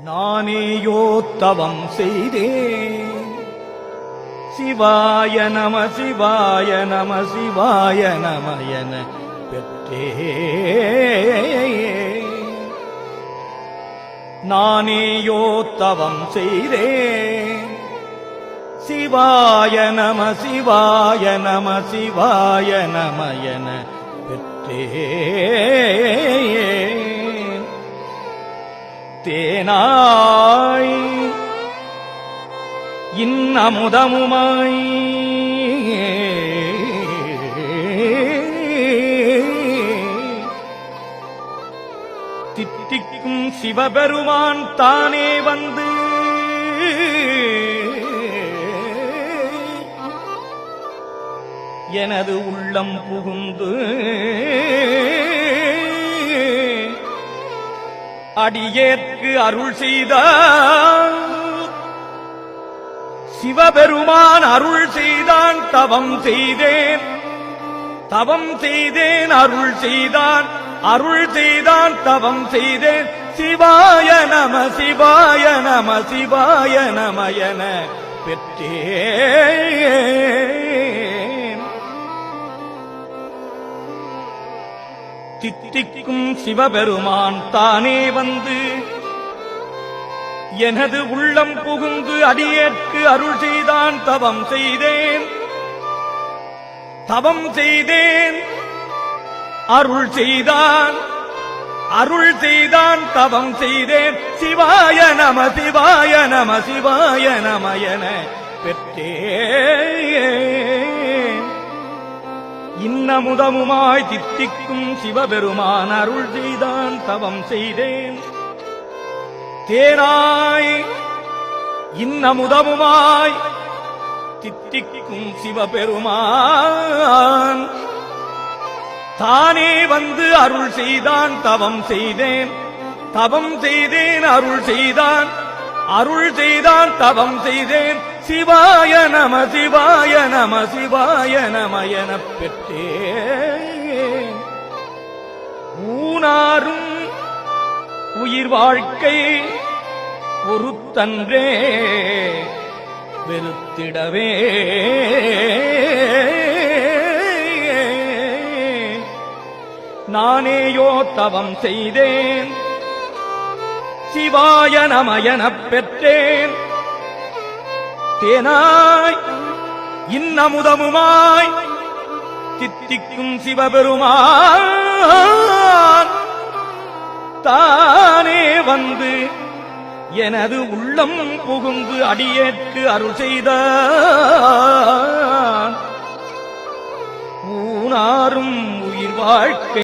நானேயோ தவம் செய்தேன். சிவாய நம சிவாய நம சிவாய நம என பெற்றேன். நானேயோ தவம் செய்தேன். சிவாய நம சிவாய நம சிவாய நம என பெற்றேன். தேனாய் இன்னமுதமுமாய் தித்திக்கும் சிவபெருமான் தானே வந்து எனது உள்ளம் புகுந்து அடியேற்கு அருள் செய்தான். சிவபெருமான் அருள் செய்தான். தவம் செய்தேன் தவம் செய்தேன் அருள் செய்தான். அருள் செய்தான் தவம் செய்தேன். சிவாய நம சிவாய நம சிவாய நம என பெற்றேன். தித்திக்கும் சிவபெருமான் தானே வந்து எனது உள்ளம் புகுந்து அடியேற்கு அருள் செய்தான். தவம் செய்தேன் தவம் செய்தேன் அருள் செய்தான். அருள் செய்தான் தவம் செய்தேன். சிவாய நம சிவாய நம சிவாய நம என பெற்றேன். இன்னமுதமுமாய் தித்திக்கும் சிவபெருமான் அருள் செய்தான். தவம் செய்தேன். தேனாய் இன்னமுதமுமாய் தித்திக்கும் சிவபெருமான் தானே வந்து அருள் செய்தான். தவம் செய்தேன் தவம் செய்தேன் அருள் செய்தான். அருள் செய்தான் தவம் செய்தேன். சிவாய நம சிவாய நம சிவாய நம எனப் பெற்றேன். ஊனாரும் உயிர் வாழ்க்கை பொறுத்தன்றே வெறுத்திடவே நானேயோ தவம் செய்தேன். சிவாய நம எனப் பெற்றேன். தேனாய் இன்னமுதமுமாய் தித்திக்கும் சிவபெருமான் தானே வந்து எனது உள்ளம் புகுந்து அடியேற்கு அருள் செய்தான். ஊனாரும் உயிர் வாழ்க்கை